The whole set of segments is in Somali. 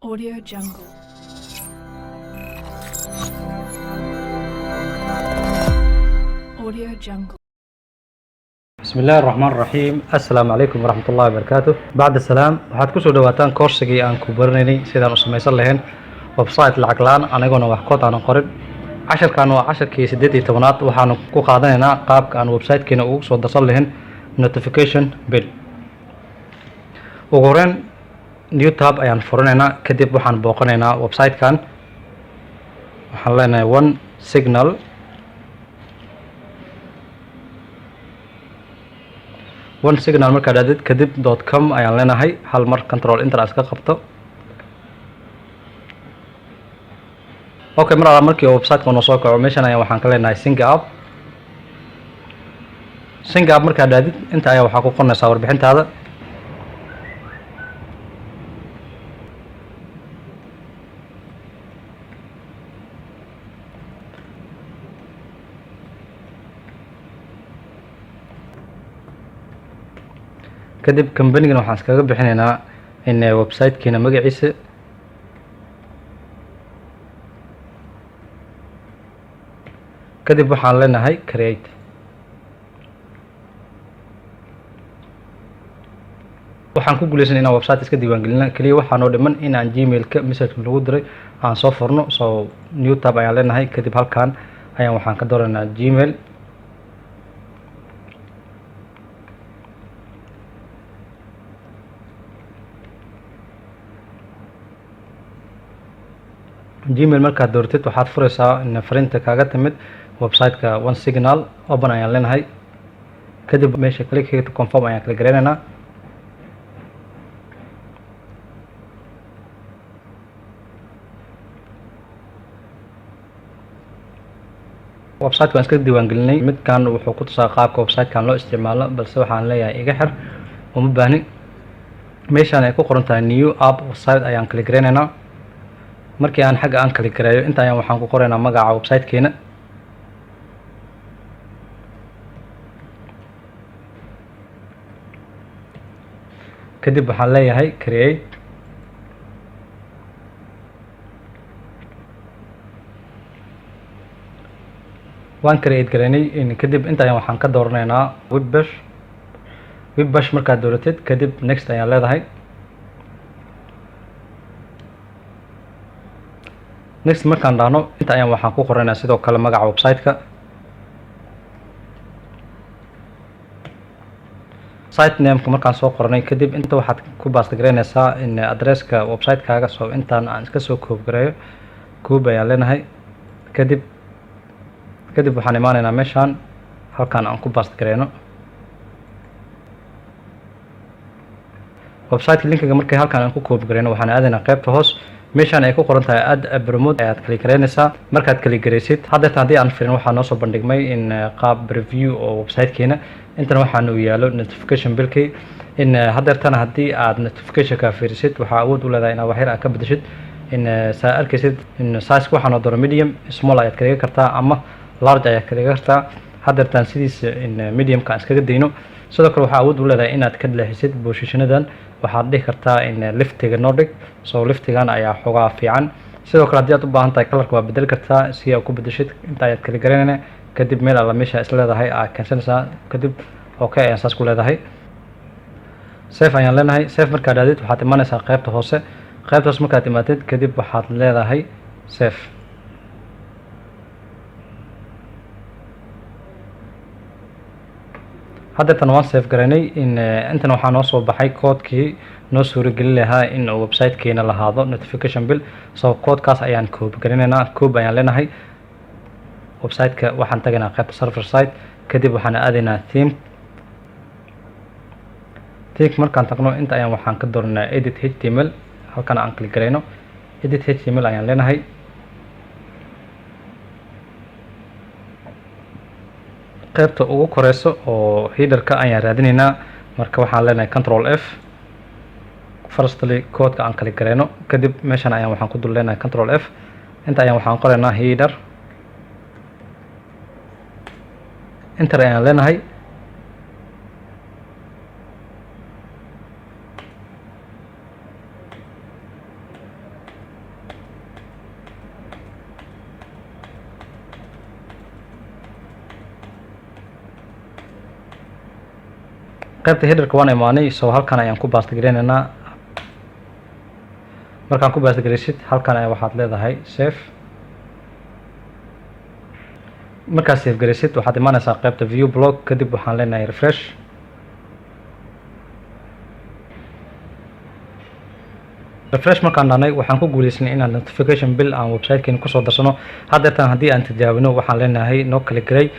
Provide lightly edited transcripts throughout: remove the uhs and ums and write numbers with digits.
Audio Jungle. Audio Jungle. بسم الله الرحمن الرحيم السلام عليكم ورحمة الله وبركاته بعد السلام waxaad ku soo dhawaataan koorsigii aan ku baranaynay sidaan u samaysan lahayn website lacag la'aan anigoona wax kood aan qorin casharkan waa casharkii 18aad waxaanu ku qaadanaynaa qaabka aan website-keena ugu soo darsan lahayn notification bell ugu horreyn new tab ayaan furanaynaa kadib waxaan booqanaynaa website-kan waxaan leenahay one signal markaad aadid kadib .com ayaan leenahay hal mar control enter iska qabto okay mar alla markii website-ka noo soo kaco meeshan ayaan waxaan ka leenahay sync up markaad aadid inta ayaa waxaa ku qornaysaa warbixintaada kadib company-gan waxaan iskaga bixinaynaa in website-keena magaciisa kadib waxaan leenahay create waxaan ku guuleysan inaan website iska diiwaangelina kaliya waxaa noo dhiman in aan gmail-ka message lagu diray aan soo furno so new tab ayaan leenahay kadib halkan ayaan waxaan ka dooraynaa gmail markaad doortid waxaad furaysaa in fariinta kaaga timid website-ka one signal open ayaan leenahay kadib meesha click to confirm ayaan kala gareynaynaa website-ka waan iska diiwaangelinay midkan wuxuu ku tusaa qaabka website-kan loo isticmaalo balse waxaan leeyahay iga xir uma baahni meeshaan ay ku qoran tahay new app website ayaan kala gareynaynaa markii aan xagga aan kala gareeyo inta ayaan waxaan ku qoraynaa magaca website-keena kadib waxaan leeyahay create waan create gareynay kadib inta ayaan waxaan ka dooranaynaa webbash markaad dooratid kadib next ayaan leedahay next markaan dhahno inta ayaan waxaan ku qoraynaa sidoo kale magaca website-ka site name-ka markaan soo qoranay kadib inta waxaad ku baastagareynaysaa in addresska website-kaaga soo intaan aan iska soo koob gareeyo koob ayaan leenahay kadib waxaan imaanaynaa meeshaan halkaan aan ku baastgareyno website-ka linkiga markay halkaan aan ku koob gareyno waxaan aadaynaa qaybta hoos meeshaan ay ku qoran tahay add promote ayaad kala gareynaysaa markaad kala gareysid haddeerta haddii aan firin waxaa noo soo bandhigmay in qaab review oo website-keena intana waxaan uu yaalo notification billkii in haddeertana haddii aad notification-ka fiirisid waxaa awood u leedahay inaad waxyar aad ka bedeshid in saa arkaysid in size-ka waxaan oo doono medium small ayaad ka dhigan kartaa ama large ayaad ka dhigan kartaa haddeertaan sidiisa in medium-ka aan iskaga dayno sidoo kale waxaa awood u leedahay inaad ka leexisid boosashanadan waxaad dhihi kartaa in liftiga noo dhig soo liftigan ayaa xogaa fiican sidoo kale haddii aad u baahan tahay kalarka waa bedeli kartaa si aad ku bedeshid inta ayaad kala garanayna kadib meel alla meesha is leedahay aad keensanaysaa kadib okay ayaan saas ku leedahay safe ayaan leenahay safe markaad aadid waxaad imaanaysaa qaybta hoose qaybtaas markaad imaatid kadib waxaad leedahay safe haddeetan waan safe garaynay in intana waxaa noo soo baxay koodkii noo suuragelin lahaa in uu website-keena lahaado notification bill soo koodkaas ayaan koob garinaynaa koob ayaan leenahay website-ka waxaan tagaynaa qaybta server site kadib waxaan aadaynaa theme markaan tagno inta ayaan waxaan ka dooranaa edit html halkan aan kala garayno edit html ayaan leenahay qaybta ugu koreyso oo header-ka ayaan raadinaynaa marka waxaan leenahay control f firstly koodka aan kala gareyno kadib meeshan ayaan waxaan ku dul leenahay control f inta ayaan waxaan qoraynaa header enter ayaan leenahay qaybta headerka waan imaanay soo halkan ayaan ku paste gareynaynaa markaan ku paste gareysid halkan ayaa waxaad leedahay save markaad save gareysid waxaad imaanaysaa qaybta view blog kadib waxaan leenahay refresh markaan dhahnay waxaan ku guuleysnay inaan notification bill aan website-keena kusoo darsano haddeetan haddii aan tijaabino waxaan leenahay noo kala garay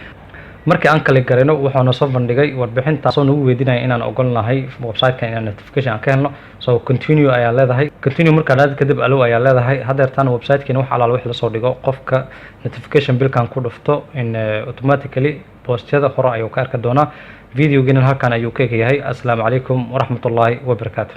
markii aan kala garayno wuxuu noo soo bandhigay warbixintaasoo nagu weydiinaya inaan ogon lahay website-kan inaan notification aan ka helno so continue ayaa leedahay continue markaa dhaadid kadib allow ayaa leedahay haddeertaan website-keena wax alaal wix lasoo dhigo qofka notification billkan ku dhufto in automatically boostyada hore ayuu ka arki doonaa videogeena halkan ayuu ka egayahay assalaamu calaykum waraxmatullaahi wabarakaatu